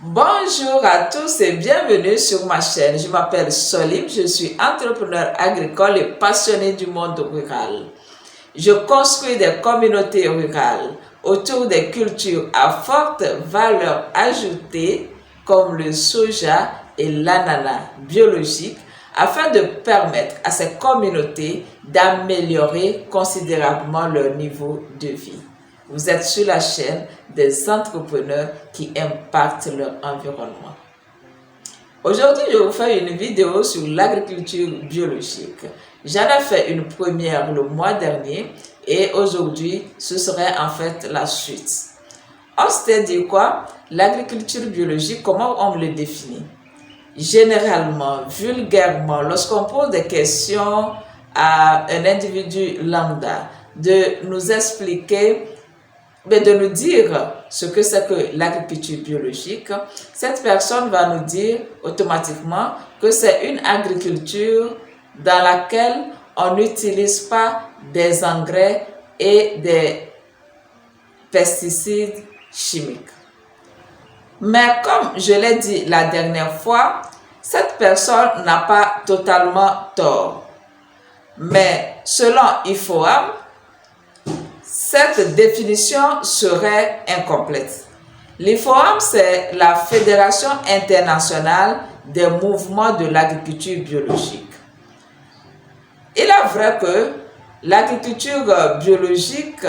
Bonjour à tous et bienvenue sur ma chaîne. Je m'appelle Solim, je suis entrepreneur agricole et passionné du monde rural. Je construis des communautés rurales autour des cultures à forte valeur ajoutée comme le soja et l'ananas biologique afin de permettre à ces communautés d'améliorer considérablement leur niveau de vie. Vous êtes sur la chaîne des entrepreneurs qui impactent leur environnement. Aujourd'hui, je vous fais une vidéo sur l'agriculture biologique. J'en ai fait une première le mois dernier et aujourd'hui, ce serait en fait la suite. On s'était dit quoi? L'agriculture biologique, comment on le définit? Généralement, vulgairement, lorsqu'on pose des questions à un individu lambda, de nous expliquer, de nous dire ce que c'est que l'agriculture biologique, cette personne va nous dire automatiquement que c'est une agriculture dans laquelle on n'utilise pas des engrais et des pesticides chimiques. Mais comme je l'ai dit la dernière fois, cette personne n'a pas totalement tort. Mais selon IFOAM, cette définition serait incomplète. L'IFOAM, c'est la Fédération internationale des mouvements de l'agriculture biologique. Il est vrai que l'agriculture biologique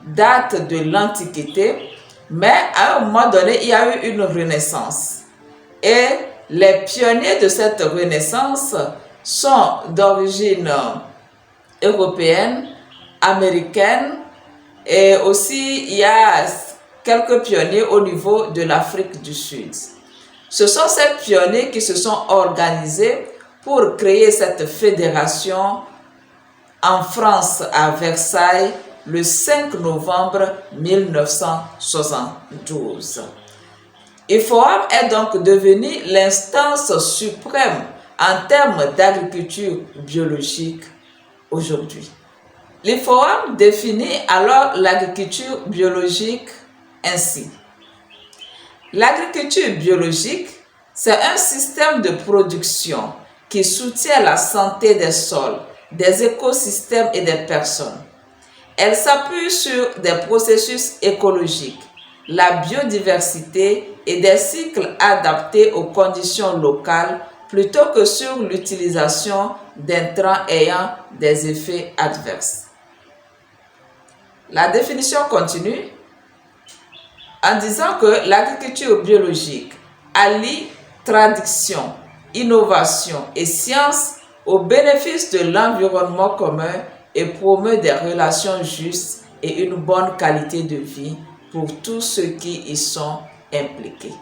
date de l'Antiquité, mais à un moment donné, il y a eu une renaissance. Et les pionniers de cette renaissance sont d'origine européenne, américaine, et aussi il y a quelques pionniers au niveau de l'Afrique du Sud. Ce sont ces pionniers qui se sont organisés pour créer cette fédération en France à Versailles le 5 novembre 1972. IFOAM est donc devenu l'instance suprême en termes d'agriculture biologique aujourd'hui. L'IFOAM définit alors l'agriculture biologique ainsi. L'agriculture biologique, c'est un système de production qui soutient la santé des sols, des écosystèmes et des personnes. Elle s'appuie sur des processus écologiques, la biodiversité et des cycles adaptés aux conditions locales plutôt que sur l'utilisation d'intrants ayant des effets adverses. La définition continue en disant que l'agriculture biologique allie tradition, innovation et science au bénéfice de l'environnement commun et promeut des relations justes et une bonne qualité de vie pour tous ceux qui y sont impliqués.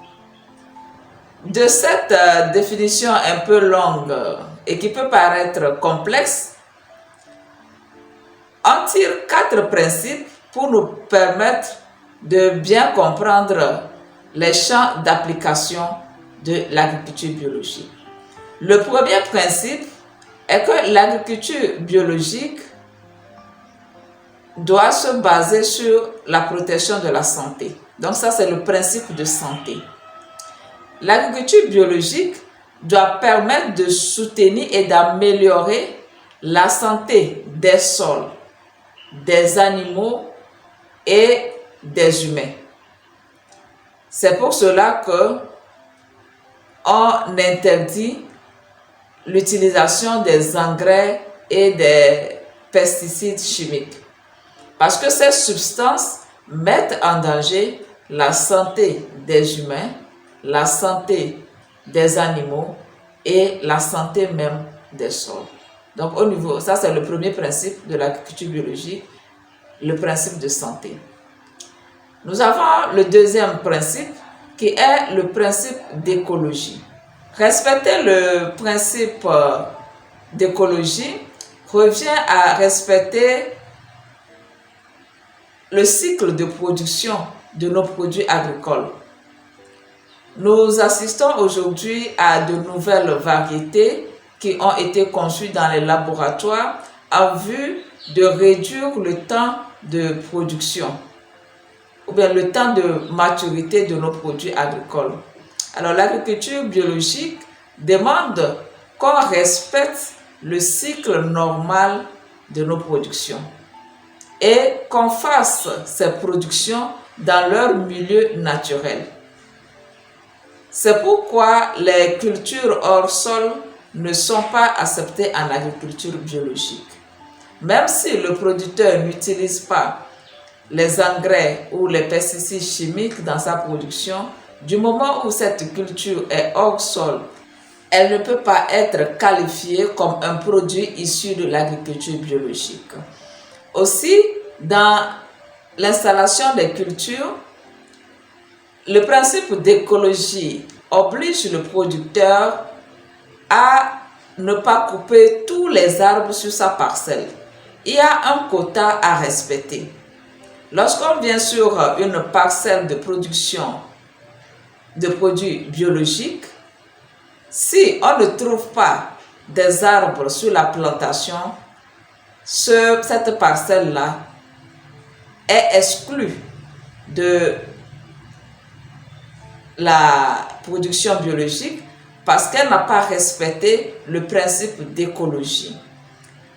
De cette définition un peu longue et qui peut paraître complexe, on tire 4 principes pour nous permettre de bien comprendre les champs d'application de l'agriculture biologique. Le premier principe est que l'agriculture biologique doit se baser sur la protection de la santé. Donc ça, c'est le principe de santé. L'agriculture biologique doit permettre de soutenir et d'améliorer la santé des sols, des animaux et des humains. C'est pour cela que on interdit l'utilisation des engrais et des pesticides chimiques. Parce que ces substances mettent en danger la santé des humains, la santé des animaux et la santé même des sols. Donc au niveau, ça c'est le premier principe de l'agriculture biologique, le principe de santé. Nous avons le deuxième principe qui est le principe d'écologie. Respecter le principe d'écologie revient à respecter le cycle de production de nos produits agricoles. Nous assistons aujourd'hui à de nouvelles variétés qui ont été conçues dans les laboratoires en vue de réduire le temps de production ou bien le temps de maturité de nos produits agricoles. Alors l'agriculture biologique demande qu'on respecte le cycle normal de nos productions et qu'on fasse ces productions dans leur milieu naturel. C'est pourquoi les cultures hors sol ne sont pas acceptées en agriculture biologique. Même si le producteur n'utilise pas les engrais ou les pesticides chimiques dans sa production, du moment où cette culture est hors sol, elle ne peut pas être qualifiée comme un produit issu de l'agriculture biologique. Aussi, dans l'installation des cultures, le principe d'écologie oblige le producteur à ne pas couper tous les arbres sur sa parcelle. Il y a un quota à respecter. Lorsqu'on vient sur une parcelle de production de produits biologiques, si on ne trouve pas des arbres sur la plantation, cette parcelle-là est exclue de la production biologique parce qu'elle n'a pas respecté le principe d'écologie.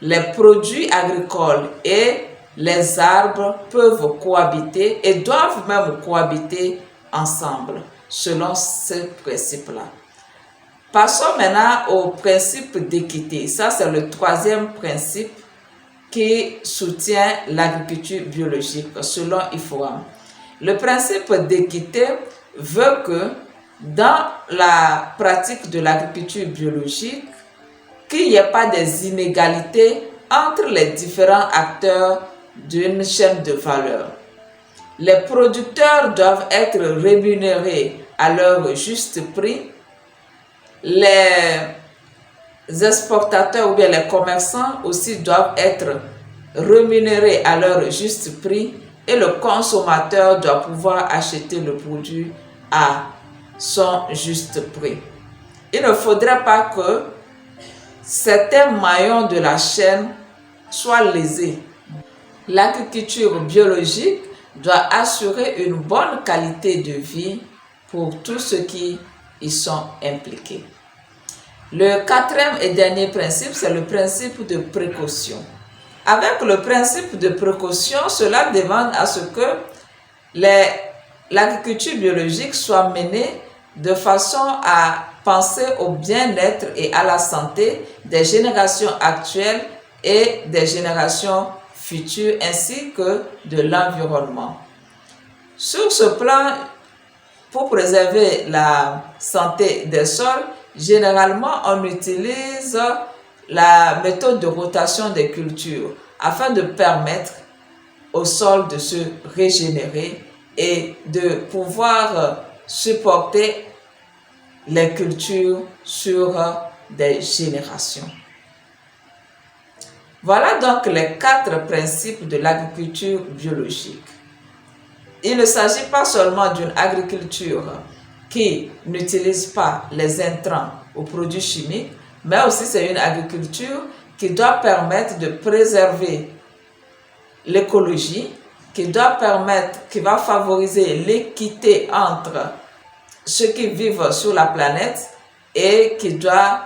Les produits agricoles et les arbres peuvent cohabiter et doivent même cohabiter ensemble selon ce principe-là. Passons maintenant au principe d'équité. Ça, c'est le troisième principe qui soutient l'agriculture biologique selon IFOAM. Le principe d'équité veut que dans la pratique de l'agriculture biologique, qu'il n'y ait pas des inégalités entre les différents acteurs d'une chaîne de valeur. Les producteurs doivent être rémunérés à leur juste prix. Les exportateurs ou bien les commerçants aussi doivent être rémunérés à leur juste prix et le consommateur doit pouvoir acheter le produit à son juste prix. Il ne faudrait pas que certains maillons de la chaîne soient lésés. L'agriculture biologique doit assurer une bonne qualité de vie pour tous ceux qui y sont impliqués. Le quatrième et dernier principe, c'est le principe de précaution. Avec le principe de précaution, cela demande à ce que l'agriculture biologique soit menée de façon à penser au bien-être et à la santé des générations actuelles et des générations futures, ainsi que de l'environnement. Sur ce plan, pour préserver la santé des sols, généralement, on utilise la méthode de rotation des cultures afin de permettre au sol de se régénérer et de pouvoir supporter les cultures sur des générations. Voilà donc les 4 principes de l'agriculture biologique. Il ne s'agit pas seulement d'une agriculture qui n'utilise pas les intrants ou produits chimiques, mais aussi c'est une agriculture qui doit permettre de préserver l'écologie, qui va favoriser l'équité entre ceux qui vivent sur la planète et qui doit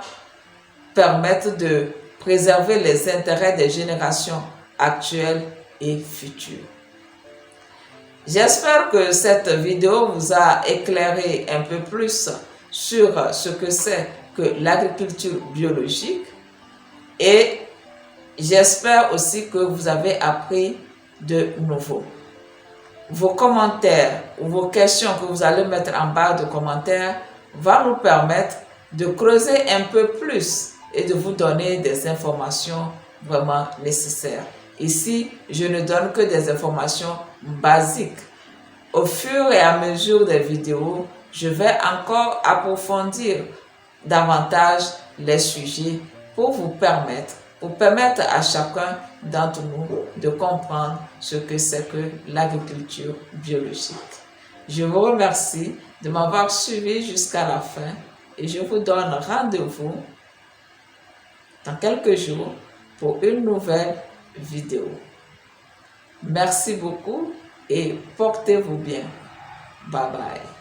permettre de préserver les intérêts des générations actuelles et futures. J'espère que cette vidéo vous a éclairé un peu plus sur ce que c'est que l'agriculture biologique et j'espère aussi que vous avez appris de nouveau. Vos commentaires ou vos questions que vous allez mettre en barre de commentaires vont nous permettre de creuser un peu plus et de vous donner des informations vraiment nécessaires. Ici, je ne donne que des informations basiques. Au fur et à mesure des vidéos, je vais encore approfondir davantage les sujets pour vous permettre à chacun d'entre nous de comprendre ce que c'est que l'agriculture biologique. Je vous remercie de m'avoir suivi jusqu'à la fin et je vous donne rendez-vous dans quelques jours pour une nouvelle vidéo. Merci beaucoup et portez-vous bien. Bye bye.